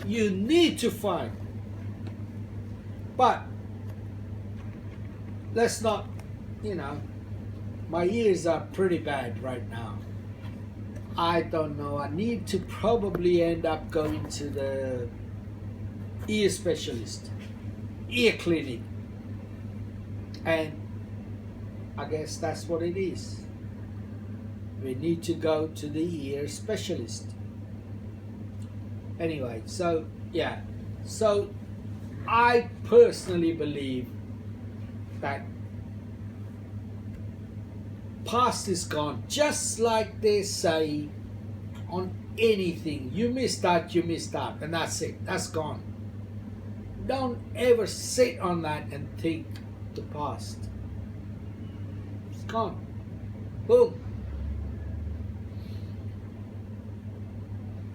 You need to find. But let's not, you know, my ears are pretty bad right now. I don't know. I need to probably end up going to the ear specialist, ear clinic. And I guess that's what it is. We need to go to the ear specialist. Anyway, so yeah. So I personally believe that past is gone. Just like they say on anything. You missed that, you missed that, and that's it. That's gone. Don't ever sit on that and think the past. It's gone. Boom.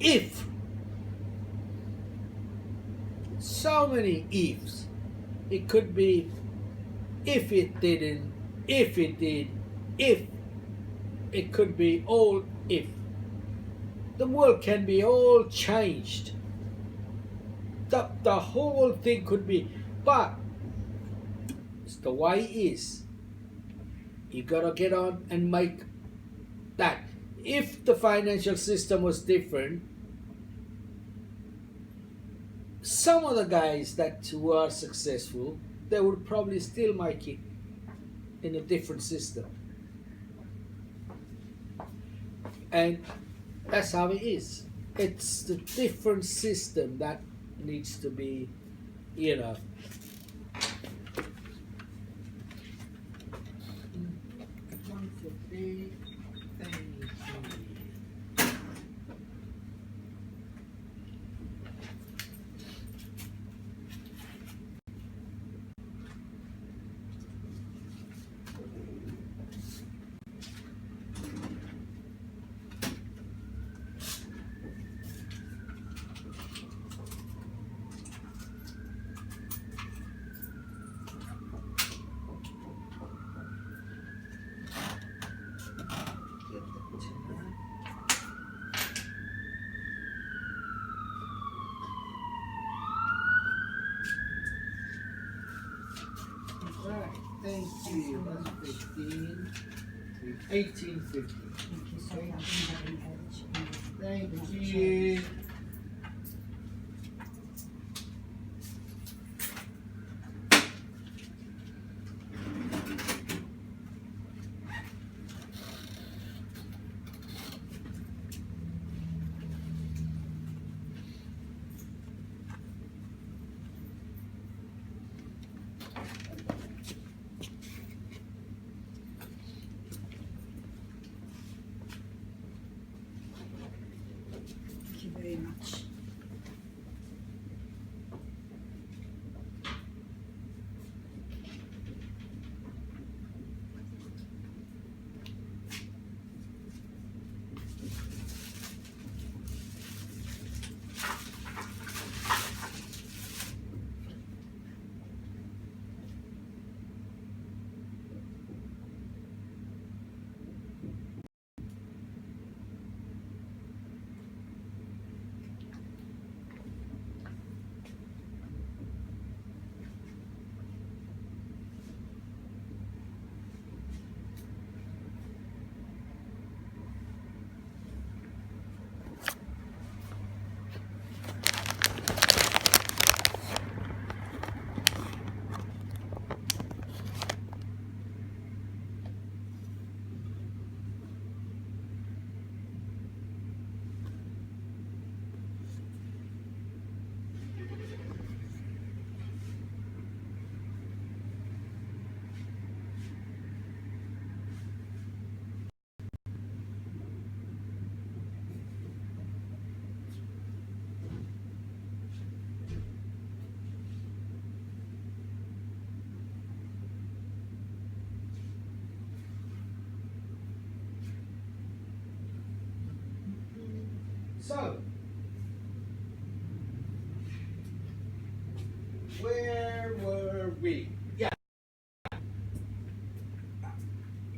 If. So many ifs. It could be if it didn't, if it did, if. It could be all if. The world can be all changed. The whole thing could be, but it's the way it is. You gotta get on and make that. If the financial system was different, some of the guys that were successful, they would probably still make it in a different system. And that's how it is. It's the different system that needs to be, you know. Right, thank you. That's 15. 1850. Thank you so much. Thank you. Thank you very much. So, where were we? Yeah.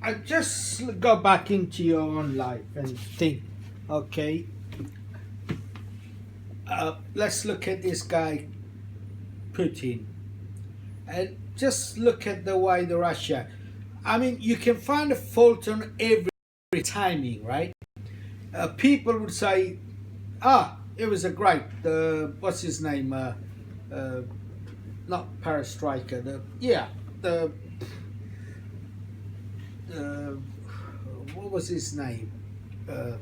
I just go back into your own life and think, okay, let's look at this guy, Putin, and just look at the way the Russia. I mean, you can find a fault on every timing, right? People would say, it was a great, what's his name? Not Perestroika, the what was his name? The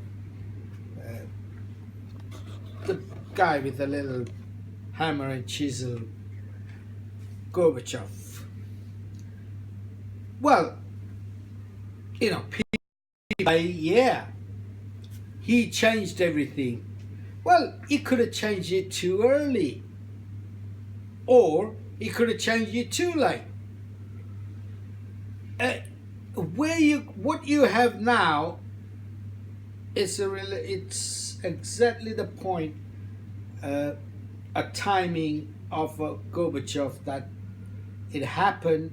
guy with the little hammer and chisel, Gorbachev. Well, people say, yeah, he changed everything. Well, he could have changed it too early, or he could have changed it too late. What you have now is it's exactly the point, a timing of Gorbachev, that it happened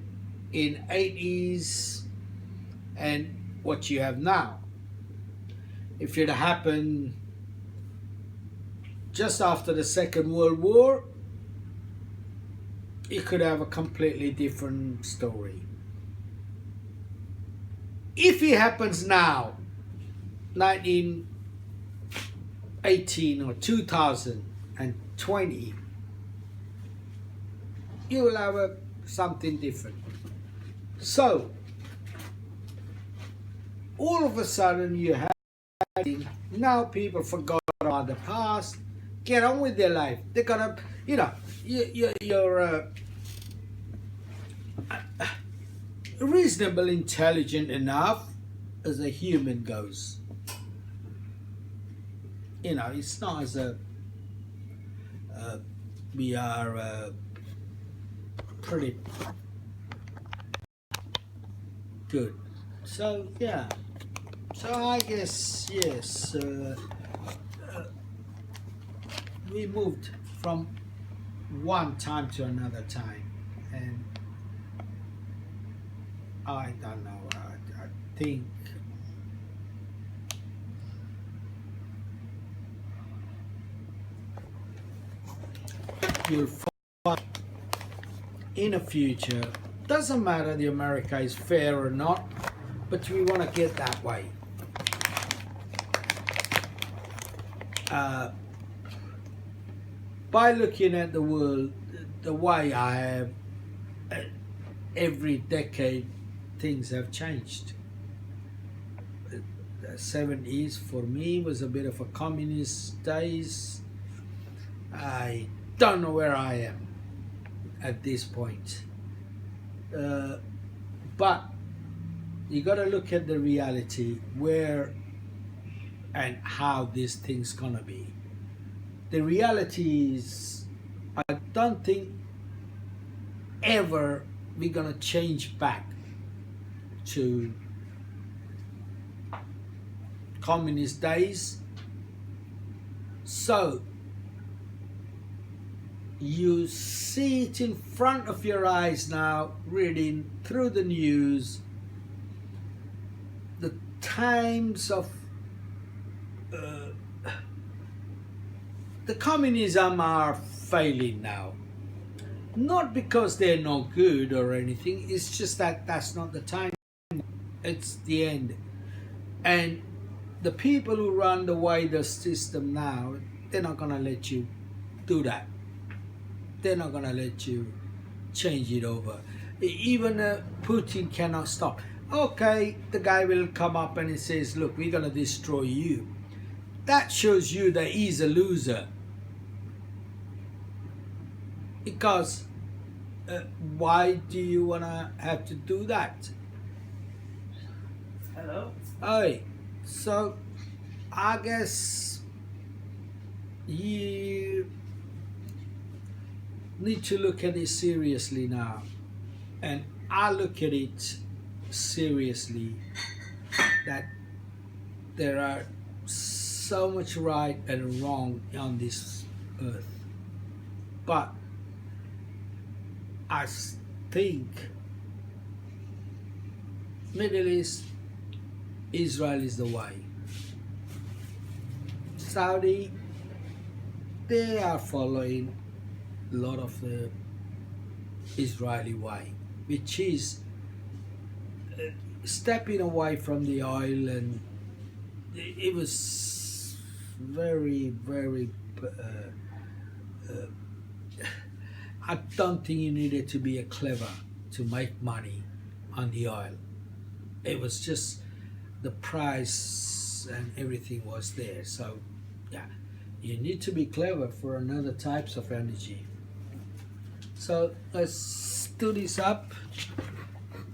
in 80s, and what you have now. If it happened just after the Second World War, it could have a completely different story. If it happens now, 1918 or 2020, you will have something different. So, all of a sudden you have, now people forgot about the past, get on with their life. They're gonna, you're reasonable, intelligent enough as a human goes. It's not as we are pretty good. So yeah. So I guess yes. We moved from one time to another time, and I don't know. I think you'll find in the future, doesn't matter the America is fair or not, but we want to get that way. By looking at the world the way I have, every decade things have changed. The 70s for me was a bit of a communist days. I don't know where I am at this point. But you got to look at the reality, where and how this thing's gonna be. The reality is, I don't think ever we're gonna change back to communist days. So you see it in front of your eyes now, reading through the news, the times of the communism are failing now. Not because they're not good or anything, it's just that that's not the time. It's the end. And the people who run the wider system now, they're not gonna let you do that. They're not gonna let you change it over. Even Putin cannot stop. Okay, the guy will come up and he says, look, we're gonna destroy you. That shows you that he's a loser. Because why do you wanna have to do that? Hello? Hey, so I guess you need to look at it seriously now, and I look at it seriously, that there are so much right and wrong on this earth, but I think Middle East, Israel is the way. Saudi, they are following a lot of the Israeli way, which is stepping away from the oil, and it was very. I don't think you needed to be a clever to make money on the oil. It was just the price and everything was there. So yeah, you need to be clever for another types of energy. So let's do this up.